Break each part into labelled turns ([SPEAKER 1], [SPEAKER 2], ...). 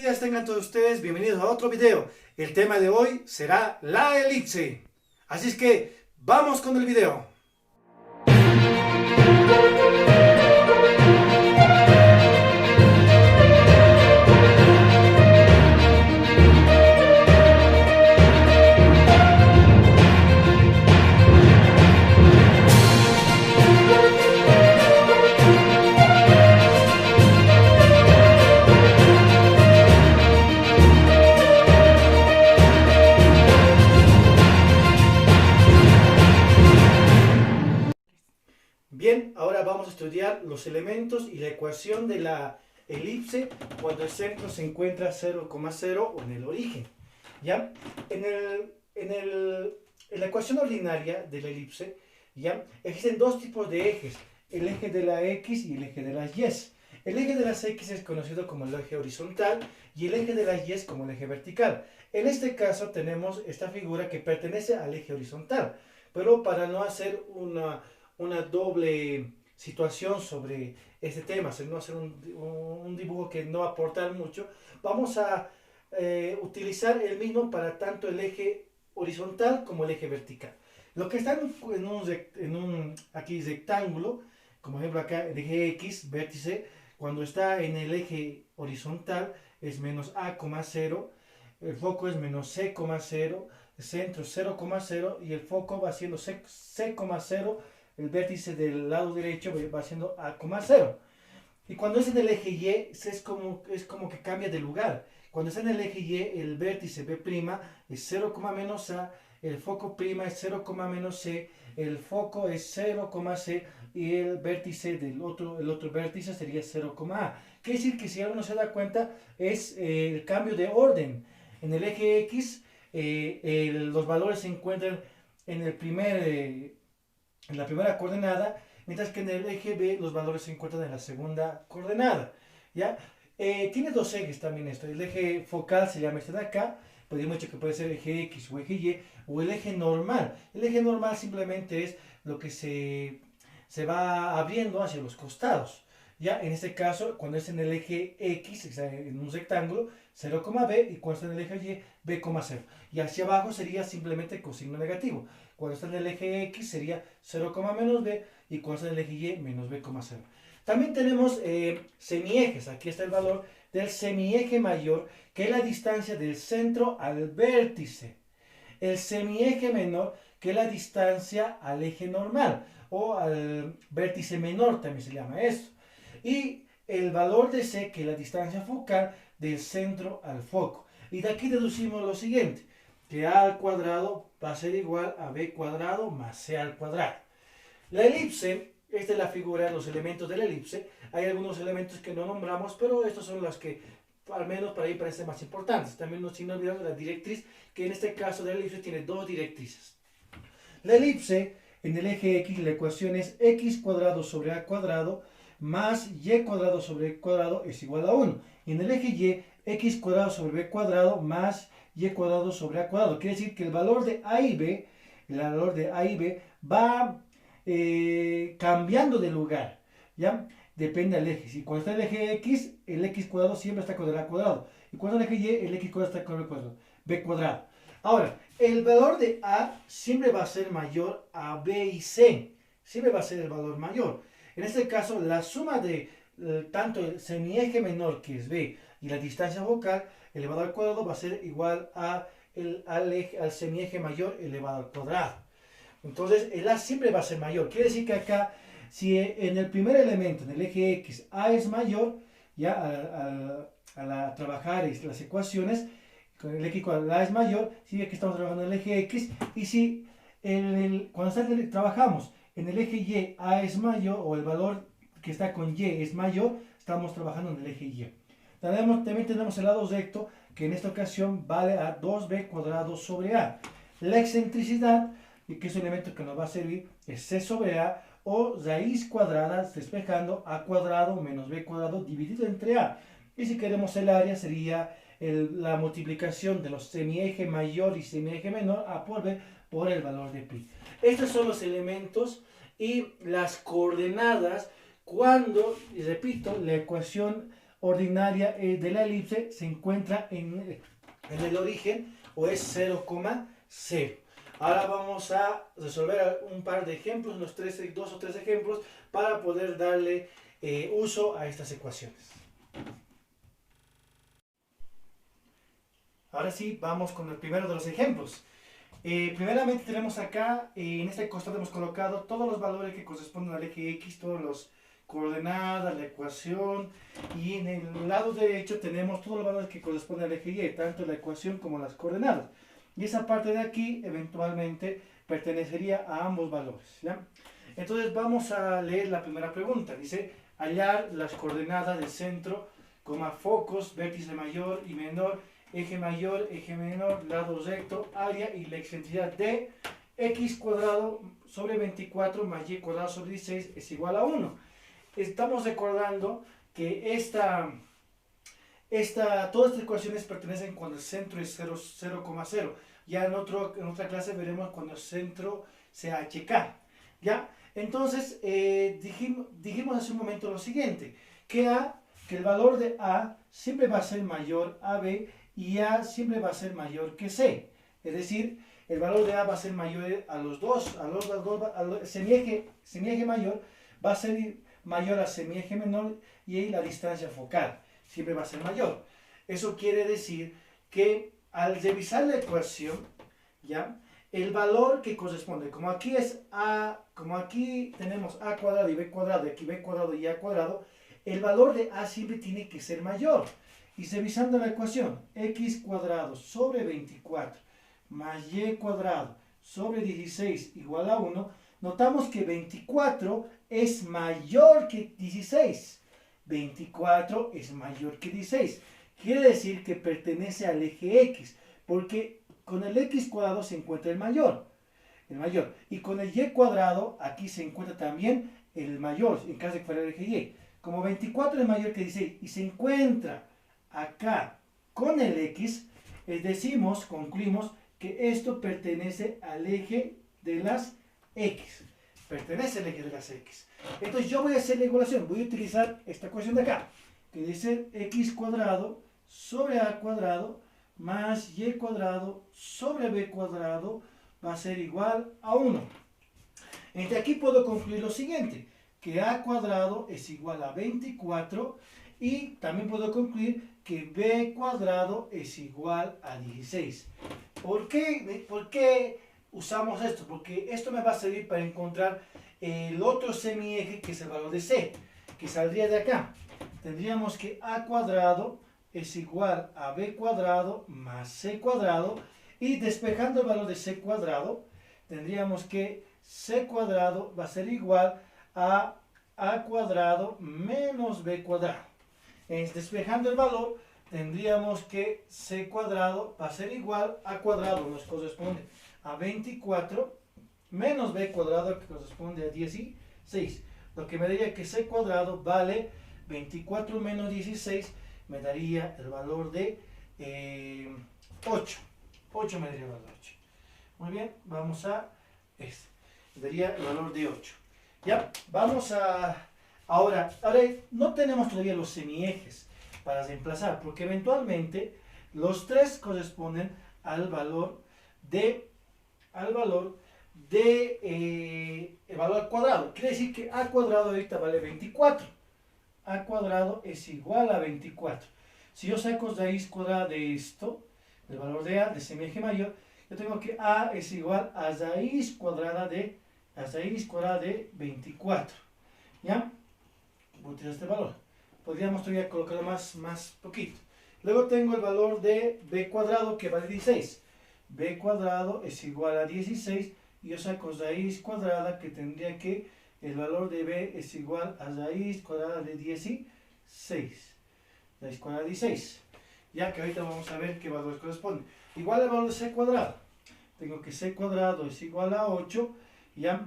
[SPEAKER 1] días tengan todos ustedes, bienvenidos a otro video. El tema de hoy será la elipse. Así es que vamos con el video. Bien, ahora vamos a estudiar los elementos y la ecuación de la elipse cuando el centro se encuentra 0,0 o en el origen. ¿Ya? En la ecuación ordinaria de la elipse, ¿ya? Existen dos tipos de ejes, el eje de la X y el eje de las Y. El eje de las X es conocido como el eje horizontal y el eje de las Y como el eje vertical. En este caso tenemos esta figura que pertenece al eje horizontal, pero para no hacer una doble situación sobre este tema, no hacer un dibujo que no va a aportar mucho, vamos a utilizar el mismo para tanto el eje horizontal como el eje vertical. Lo que está en un aquí rectángulo, como ejemplo acá el eje X, vértice, cuando está en el eje horizontal es menos A, 0, el foco es menos C, 0, el centro 0,0 y el foco va siendo C, 0, el vértice del lado derecho va siendo A,0. Y cuando es en el eje Y, es como que cambia de lugar. Cuando está en el eje Y, el vértice B' es 0, menos A, el foco' es 0, menos C, el foco es 0, C y el vértice el otro vértice sería 0, A. Quiere decir que si alguno se da cuenta, es el cambio de orden. En el eje X, los valores se encuentran en la primera coordenada, mientras que en el eje B los valores se encuentran en la segunda coordenada. ¿Ya? Tiene dos ejes también esto. El eje focal se llama este de acá, podríamos decir que puede ser eje X o eje Y, o el eje normal. El eje normal simplemente es lo que se va abriendo hacia los costados. Ya, en este caso, cuando es en el eje X, o sea, en un rectángulo, 0, B, y cuando está en el eje Y, B,0. Y hacia abajo sería simplemente con signo negativo. Cuando está en el eje X sería 0, menos B, y cuando está en el eje Y, menos B,0. También tenemos semiejes. Aquí está el valor del semieje mayor, que es la distancia del centro al vértice. El semieje menor, que es la distancia al eje normal, o al vértice menor también se llama esto. Y el valor de C, que es la distancia focal del centro al foco. Y de aquí deducimos lo siguiente, que A al cuadrado va a ser igual a B cuadrado más C al cuadrado. La elipse, esta es la figura de los elementos de la elipse. Hay algunos elementos que no nombramos, pero estos son los que, al menos para ahí, parecen más importantes. También no sin olvidar la directriz, que en este caso de la elipse tiene dos directrices. La elipse, en el eje X, la ecuación es x cuadrado sobre a cuadrado más y cuadrado sobre e cuadrado es igual a 1. Y en el eje Y, x cuadrado sobre b cuadrado más y cuadrado sobre a cuadrado. Quiere decir que el valor de A y B, va cambiando de lugar. ¿Ya? Depende del eje. Si cuando está el eje X, el x cuadrado siempre está con el a cuadrado. Y cuando el eje Y, el x cuadrado está con el b cuadrado. Ahora, el valor de A siempre va a ser mayor a B y C. Siempre va a ser el valor mayor. En este caso, la suma de tanto el semieje menor, que es B, y la distancia focal elevado al cuadrado va a ser igual al semieje mayor elevado al cuadrado. Entonces, el A siempre va a ser mayor. Quiere decir que acá, si en el primer elemento, en el eje X, A es mayor, ya al trabajar las ecuaciones, con el X igual a es mayor, sigue que estamos trabajando en el eje X, y si cuando trabajamos en el eje Y A es mayor, o el valor que está con Y es mayor, estamos trabajando en el eje Y. También tenemos el lado recto, que en esta ocasión vale a 2b cuadrado sobre A. La excentricidad, que es un elemento que nos va a servir, es C sobre A, o raíz cuadrada, despejando a cuadrado menos b cuadrado dividido entre A. Y si queremos el área, sería la multiplicación de los semieje mayor y semieje menor, A por B, por el valor de pi. Estos son los elementos y las coordenadas cuando, y repito, la ecuación ordinaria de la elipse se encuentra en el origen o es 0,0. Ahora vamos a resolver un par de ejemplos, dos o tres ejemplos, para poder darle uso a estas ecuaciones. Ahora sí, vamos con el primero de los ejemplos. Primeramente tenemos acá, en este costado hemos colocado todos los valores que corresponden al eje X, todas las coordenadas, la ecuación, y en el lado derecho tenemos todos los valores que corresponden al eje Y, tanto la ecuación como las coordenadas. Y esa parte de aquí eventualmente pertenecería a ambos valores, ¿ya? Entonces vamos a leer la primera pregunta. Dice, hallar las coordenadas del centro, focos, vértice mayor y menor, eje mayor, eje menor, lado recto, área y la excentricidad de x cuadrado sobre 24 más y cuadrado sobre 16 es igual a 1. Estamos recordando que todas estas ecuaciones pertenecen cuando el centro es 0,0. Ya en otra clase veremos cuando el centro sea HK. ¿Ya? Entonces, dijimos hace un momento lo siguiente, que el valor de A siempre va a ser mayor a B y A siempre va a ser mayor que C. Es decir, el valor de A va a ser mayor a los dos, semieje mayor va a ser mayor a semieje menor y ahí la distancia focal siempre va a ser mayor. Eso quiere decir que al revisar la ecuación, ¿ya? El valor que corresponde, como aquí tenemos A cuadrado y B cuadrado, y aquí B cuadrado y A cuadrado, el valor de A siempre tiene que ser mayor. Y revisando la ecuación, x cuadrado sobre 24 más y cuadrado sobre 16 igual a 1, notamos que 24 es mayor que 16. 24 es mayor que 16. Quiere decir que pertenece al eje X, porque con el x cuadrado se encuentra el mayor. Y con el y cuadrado, aquí se encuentra también el mayor, en caso de que fuera el eje Y. Como 24 es mayor que 16 y se encuentra acá con el x, concluimos que esto pertenece al eje de las x. Pertenece al eje de las x. Entonces yo voy a hacer la igualación, voy a utilizar esta ecuación de acá, que dice x cuadrado sobre a cuadrado más y cuadrado sobre b cuadrado va a ser igual a 1. Entonces aquí puedo concluir lo siguiente, que a cuadrado es igual a 24 y también puedo concluir que b cuadrado es igual a 16. ¿Por qué usamos esto? Porque esto me va a servir para encontrar el otro semieje, que es el valor de c, que saldría de acá. Tendríamos que a cuadrado es igual a b cuadrado más c cuadrado, y despejando el valor de c cuadrado, tendríamos que c cuadrado va a ser igual a cuadrado menos b cuadrado. Despejando el valor, tendríamos que c cuadrado va a ser igual a cuadrado, nos corresponde a 24, menos b cuadrado, que corresponde a 16. Lo que me daría que c cuadrado vale 24 menos 16, me daría el valor de 8. 8 me daría el valor de 8. Muy bien, vamos a este. Me daría el valor de 8. Ya, vamos a... Ahora no tenemos todavía los semiejes para reemplazar, porque eventualmente los tres corresponden al valor el valor al cuadrado. Quiere decir que a cuadrado ahorita vale 24. A cuadrado es igual a 24. Si yo saco raíz cuadrada de esto, el valor de a, de semieje mayor, yo tengo que a es igual a raíz cuadrada de 24. ¿Ya? Voy a utilizar este valor. Podríamos todavía colocarlo más poquito. Luego tengo el valor de b cuadrado, que vale 16. B cuadrado es igual a 16 y yo saco raíz cuadrada, que tendría que el valor de b es igual a raíz cuadrada de 16. Raíz cuadrada de 16. Ya que ahorita vamos a ver qué valores corresponden. Igual al valor de c cuadrado. Tengo que c cuadrado es igual a 8. Ya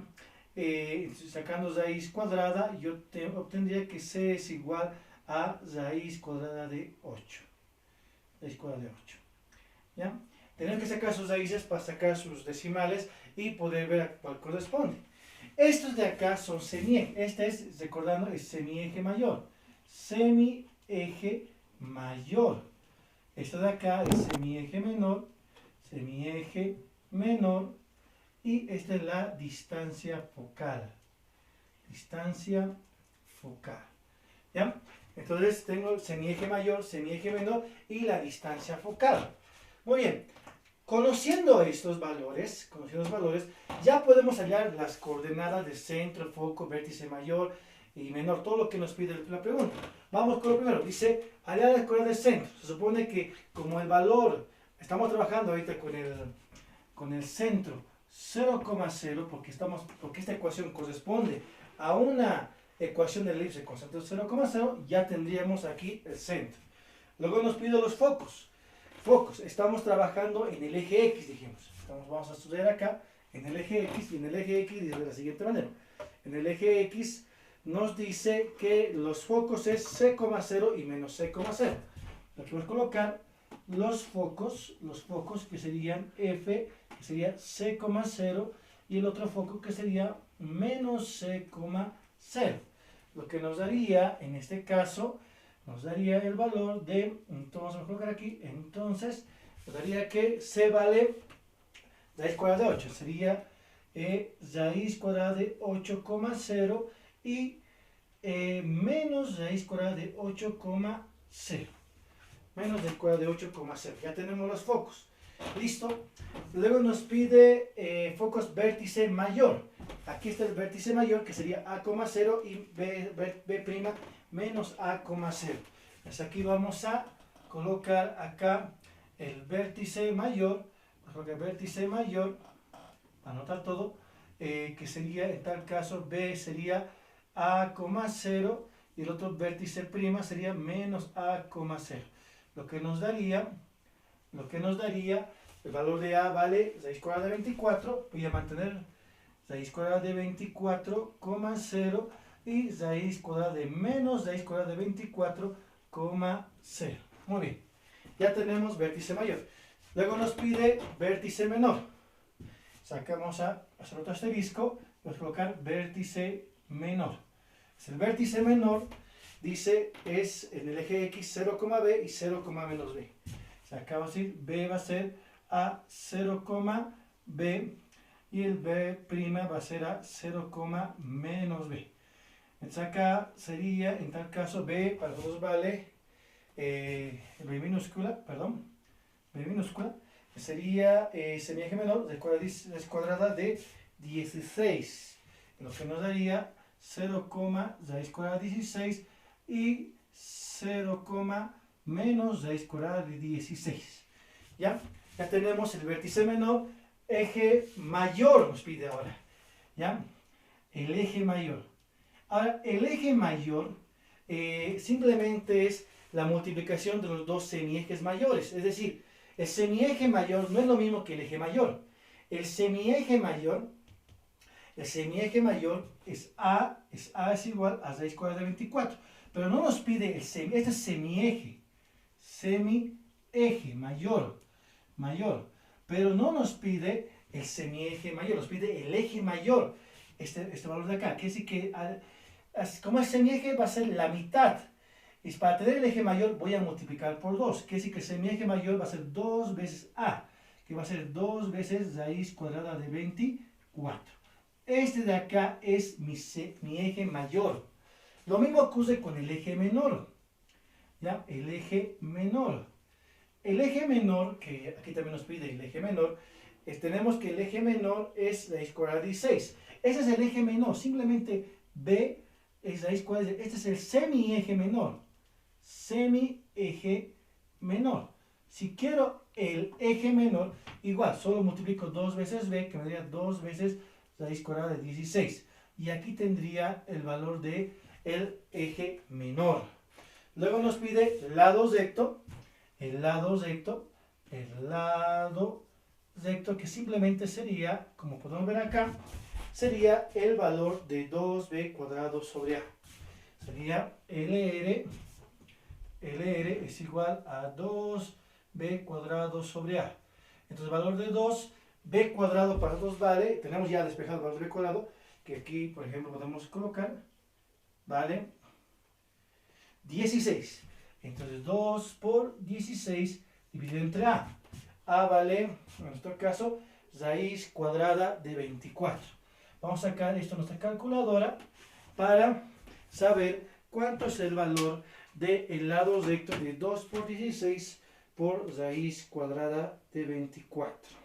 [SPEAKER 1] sacando raíz cuadrada, yo obtendría que c es igual a raíz cuadrada de 8. Raíz cuadrada de 8. ¿Ya? Tener que sacar sus raíces para sacar sus decimales y poder ver a cuál corresponde. Estos de acá son semieje. Este es, recordando, es semieje mayor. Semieje eje mayor. Esto de acá es semieje menor, y esta es la distancia focal. Distancia focal. ¿Ya? Entonces tengo el semieje mayor, semieje menor y la distancia focal. Muy bien. Conociendo estos valores, ya podemos hallar las coordenadas de centro, foco, vértice mayor y menor, todo lo que nos pide la pregunta. Vamos con lo primero. Dice, hallar las coordenadas de centro. Se supone que como el valor, estamos trabajando ahorita con el centro 0,0, porque esta ecuación corresponde a una ecuación de elipse con centro 0,0, ya tendríamos aquí el centro. Luego nos pide los focos. Estamos trabajando en el eje X, dijimos. Vamos a estudiar acá en el eje X, y en el eje X dice de la siguiente manera. En el eje X nos dice que los focos es C,0 y menos C,0. Aquí vamos a colocar los focos que serían F, que sería C,0, y el otro foco que sería menos C,0. Lo que nos daría, en este caso, nos daría el valor de, entonces vamos a colocar aquí, entonces nos daría que C vale raíz cuadrada de 8, sería raíz cuadrada de 8,0 y menos raíz cuadrada de 8,0. Menos raíz cuadrada de 8,0. Ya tenemos los focos. Listo. Luego nos pide focos vértice mayor. Aquí está el vértice mayor, que sería A,0 y B' menos A,0. Pues aquí vamos a colocar acá el vértice mayor. Anotar todo, que sería en tal caso B sería A,0 y el otro vértice prima sería menos A,0. Lo que nos daría, el valor de A vale raíz cuadrada de 24, voy a mantener raíz cuadrada de 24,0 y raíz cuadrada de menos raíz cuadrada de 24,0. Muy bien, ya tenemos vértice mayor. Luego nos pide vértice menor. Vamos a hacer otro asterisco, vamos a colocar vértice menor. El vértice menor dice es en el eje X 0,b y 0, menos b. Acá va a decir b va a ser a 0,b y el b' va a ser a 0, menos b. Entonces acá sería, en tal caso, b para todos vale b minúscula, sería semieje menor de raíz cuadrada de 16, lo que nos daría 0, raíz cuadrada de 16 y 0, menos raíz cuadrada de 16. ¿Ya? Ya tenemos el vértice menor. Eje mayor nos pide ahora. ¿Ya? El eje mayor. Ahora, el eje mayor simplemente es la multiplicación de los dos semiejes mayores. Es decir, el semieje mayor no es lo mismo que el eje mayor. El semieje mayor es A es igual a raíz cuadrada de 24. Pero no nos pide este es semieje mayor. Pero no nos pide el semieje mayor, nos pide el eje mayor. Este valor de acá, que es que como el semieje va a ser la mitad. Y para tener el eje mayor voy a multiplicar por 2, que es que el semieje mayor va a ser 2 veces A, que va a ser 2 veces raíz cuadrada de 24. Este de acá es mi eje mayor. Lo mismo ocurre con el eje menor. ¿Ya? El eje menor. El eje menor, que aquí también nos pide el eje menor, tenemos que el eje menor es raíz cuadrada de 16. Ese es el eje menor, simplemente B es raíz cuadrada de... Este es el semieje menor. Semieje menor. Si quiero el eje menor, igual, solo multiplico 2 veces B, que me daría 2 veces raíz cuadrada de 16. Y aquí tendría el valor de el eje menor. Luego nos pide lado recto. El lado recto que simplemente sería, como podemos ver acá, sería el valor de 2b cuadrado sobre a. Sería LR es igual a 2b cuadrado sobre a. Entonces el valor de 2b cuadrado para 2 vale, tenemos ya despejado el valor de b cuadrado, que aquí por ejemplo podemos colocar, vale 16. Entonces 2 por 16 dividido entre A. A vale, en nuestro caso, raíz cuadrada de 24. Vamos a sacar esto en nuestra calculadora para saber cuánto es el valor del lado recto de 2 por 16 por raíz cuadrada de 24.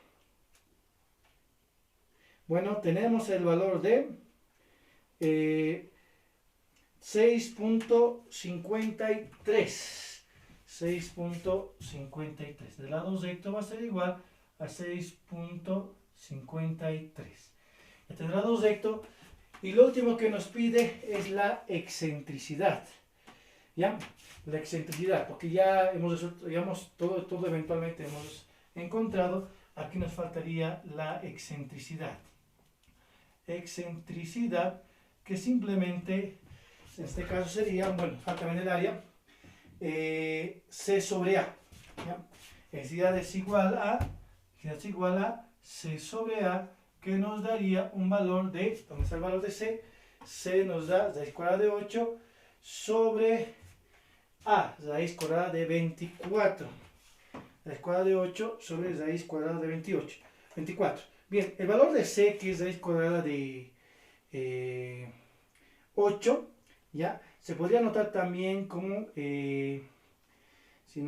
[SPEAKER 1] Bueno, tenemos el valor de 6.53. 6.53. Del lado recto va a ser igual a 6.53. Este lado recto. Y lo último que nos pide es la excentricidad. ¿Ya? La excentricidad, porque ya todo eventualmente hemos encontrado. Aquí nos faltaría la excentricidad. Excentricidad que simplemente, en este caso sería, bueno, falta en el área, C sobre A. ¿Ya? Excentricidad es igual a C sobre A, que nos daría un valor de, ¿dónde está el valor de C? C nos da raíz cuadrada de 8 sobre A, raíz cuadrada de 24. Raíz cuadrada de 8 sobre raíz cuadrada de 24. Bien, el valor de C, que es raíz cuadrada de 8, ¿ya? Se podría anotar también como, si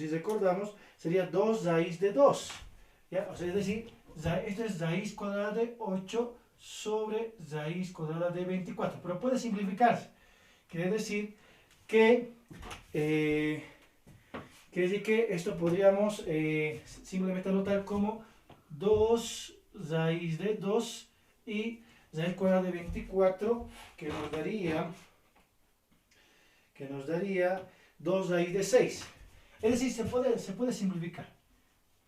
[SPEAKER 1] recordamos, sería 2 raíz de 2. ¿Ya? O sea, es decir, esto es raíz cuadrada de 8 sobre raíz cuadrada de 24. Pero puede simplificarse. Quiere decir que esto podríamos simplemente anotar como 2 raíz de 2 y raíz cuadrada de 24, que nos daría 2 raíz de 6. Es decir, se puede simplificar.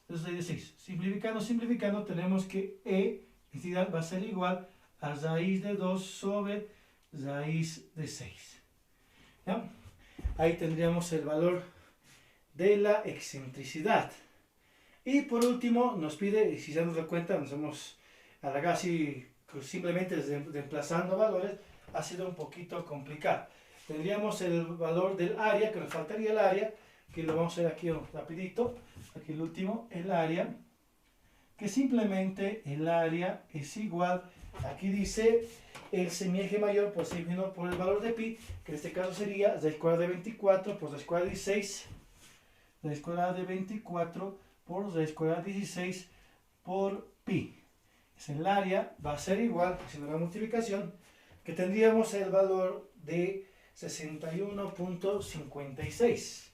[SPEAKER 1] 2 raíz de 6. Simplificando, tenemos que identidad va a ser igual a raíz de 2 sobre raíz de 6. ¿Ya? Ahí tendríamos el valor de la excentricidad. Y por último nos pide, y si se nos da cuenta, nos hemos alargado así simplemente reemplazando valores, ha sido un poquito complicado. Tendríamos el valor del área, que nos faltaría el área, que lo vamos a hacer aquí rapidito. Aquí el último, el área, que simplemente el área es igual, aquí dice el semieje mayor por sí mismo por el valor de pi, que en este caso sería raíz cuadrada de 24 por raíz cuadrada de 16, raíz cuadrada de 24 por raíz cuadrada de 16 por pi. Es el área, va a ser igual, haciendo la multiplicación, que tendríamos el valor de 61.56.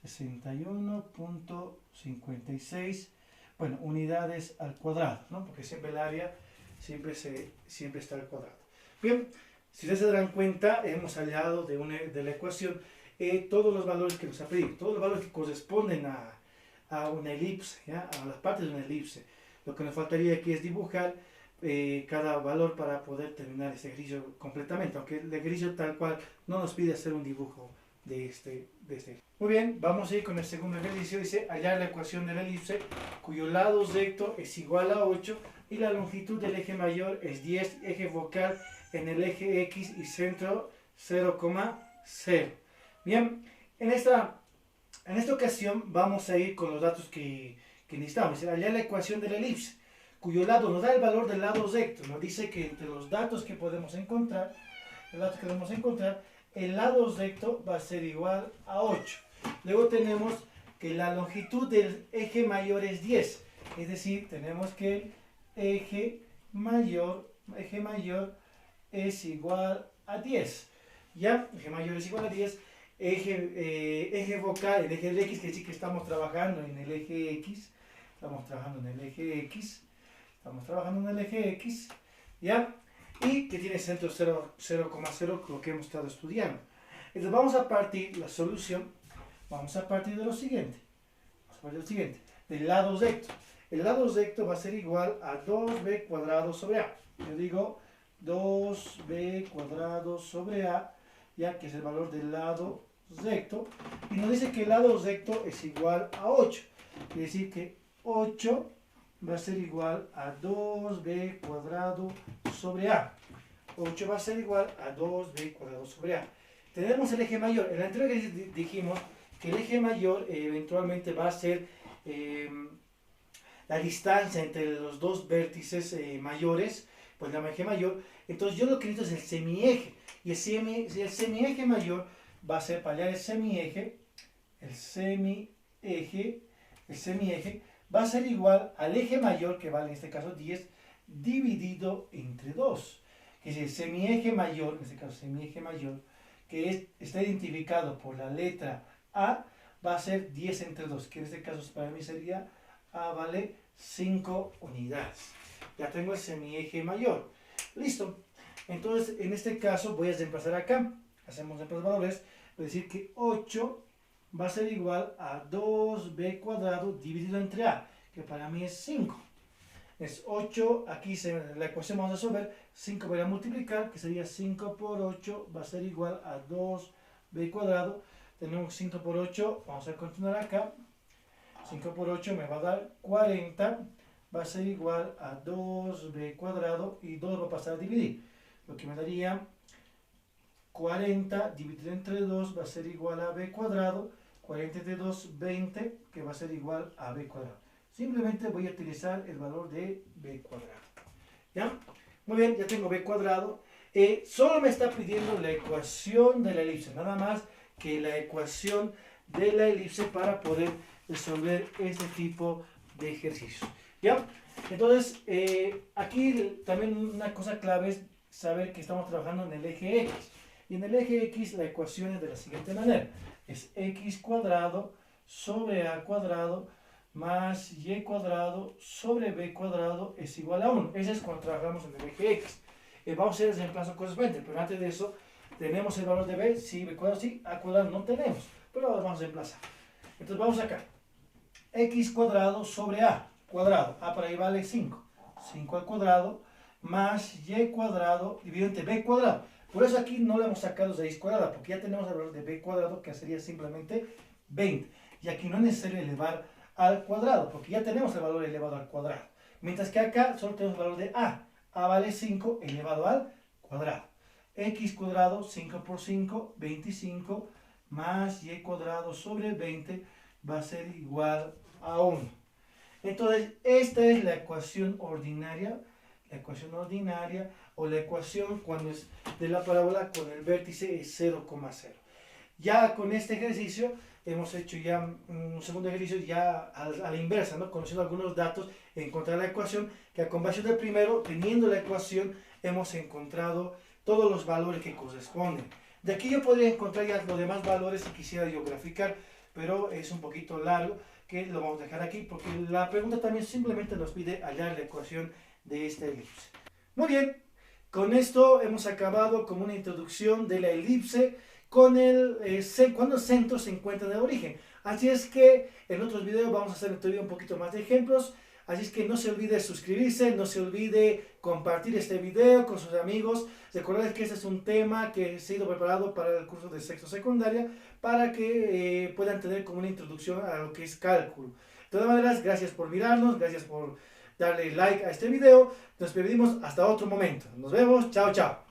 [SPEAKER 1] 61.56, bueno, unidades al cuadrado, ¿no? Porque siempre el área siempre está al cuadrado. Bien, si ustedes se darán cuenta, hemos hallado de la ecuación todos los valores que nos ha pedido, todos los valores que corresponden a una elipse, ¿ya? A las partes de una elipse. Lo que nos faltaría aquí es dibujar cada valor para poder terminar este ejercicio completamente, aunque el ejercicio tal cual no nos pide hacer un dibujo de este. Muy bien, vamos a ir con el segundo ejercicio. Dice hallar la ecuación de la elipse cuyo lado recto es igual a 8 y la longitud del eje mayor es 10, eje focal en el eje X y centro 0,0. Bien, en esta ocasión vamos a ir con los datos que necesitamos. Hallar la ecuación de la elipse cuyo lado nos da el valor del lado recto. Nos dice que entre los datos que podemos encontrar, el lado recto va a ser igual a 8. Luego tenemos que la longitud del eje mayor es 10. Es decir, tenemos que el eje mayor es igual a 10. ¿Ya? Eje mayor es igual a 10. Eje focal, el eje de X, que decir que estamos trabajando en el eje X. ¿Ya? Y que tiene centro 0,0, lo que hemos estado estudiando. Entonces vamos a partir la solución, de lo siguiente. Del lado recto. El lado recto va a ser igual a 2b cuadrado sobre a. Yo digo 2b cuadrado sobre a, ya que es el valor del lado recto. Y nos dice que el lado recto es igual a 8. Quiere decir que 8 va a ser igual a 2b cuadrado sobre a. 8 va a ser igual a 2b cuadrado sobre a. tenemos el eje mayor. En la anterior dijimos que el eje mayor eventualmente va a ser la distancia entre los dos vértices mayores, pues la eje mayor. Entonces yo lo que necesito es el semieje. Y el semieje mayor va a ser para hallar el semieje va a ser igual al eje mayor, que vale en este caso 10, dividido entre 2. Que es el semieje mayor, en este caso semieje mayor, que está identificado por la letra A, va a ser 10 entre 2, que en este caso para mí sería A vale 5 unidades. Ya tengo el semieje mayor. Listo. Entonces, en este caso voy a reemplazar acá. Hacemos reemplazadores. Voy a decir que 8 va a ser igual a 2b cuadrado dividido entre a, que para mí es 5. Es 8, aquí la ecuación vamos a resolver, 5 voy a multiplicar, que sería 5 por 8, va a ser igual a 2b cuadrado. Tenemos 5 por 8, vamos a continuar acá. 5 por 8 me va a dar 40, va a ser igual a 2b cuadrado, y 2 va a pasar a dividir, lo que me daría 40 dividido entre 2 va a ser igual a b cuadrado, 40 entre 2, 20, que va a ser igual a b cuadrado. Simplemente voy a utilizar el valor de b cuadrado. ¿Ya? Muy bien, ya tengo b cuadrado. Solo me está pidiendo la ecuación de la elipse, nada más que la ecuación de la elipse para poder resolver este tipo de ejercicios. ¿Ya? Entonces, aquí también una cosa clave es saber que estamos trabajando en el eje X. Y en el eje X la ecuación es de la siguiente manera. Es x cuadrado sobre a cuadrado más y cuadrado sobre b cuadrado es igual a 1. Ese es cuando trabajamos en el eje X. Vamos a hacer el reemplazo correspondiente, pero antes de eso tenemos el valor de b, sí, b cuadrado sí, a cuadrado no tenemos, pero ahora vamos a reemplazar. Entonces vamos acá. X cuadrado sobre a cuadrado, a para ahí vale 5. 5 al cuadrado más y cuadrado dividido entre b cuadrado. Por eso aquí no le hemos sacado raíz cuadrada, porque ya tenemos el valor de b cuadrado, que sería simplemente 20. Y aquí no es necesario elevar al cuadrado, porque ya tenemos el valor elevado al cuadrado. Mientras que acá solo tenemos el valor de a. A vale 5 elevado al cuadrado. X cuadrado, 5 por 5, 25, más y cuadrado sobre 20 va a ser igual a 1. Entonces, esta es la ecuación ordinaria. O la ecuación cuando es de la parábola con el vértice es 0,0. Ya con este ejercicio hemos hecho ya un segundo ejercicio ya a la inversa, ¿no? Conociendo algunos datos, encontrar la ecuación, que a comparación del primero, teniendo la ecuación, hemos encontrado todos los valores que corresponden. De aquí yo podría encontrar ya los demás valores si quisiera yo graficar, pero es un poquito largo, que lo vamos a dejar aquí, porque la pregunta también simplemente nos pide hallar la ecuación de esta elipse. Muy bien, con esto hemos acabado con una introducción de la elipse con cuando el centro se encuentra en el origen. Así es que en otros videos vamos a hacer todavía un poquito más de ejemplos. Así es que no se olvide suscribirse, no se olvide compartir este video con sus amigos. Recuerden que este es un tema que ha sido preparado para el curso de sexto secundaria para que puedan tener como una introducción a lo que es cálculo. De todas maneras, gracias por mirarnos, gracias por darle like a este video. Nos despedimos hasta otro momento. Nos vemos. Chao, chao.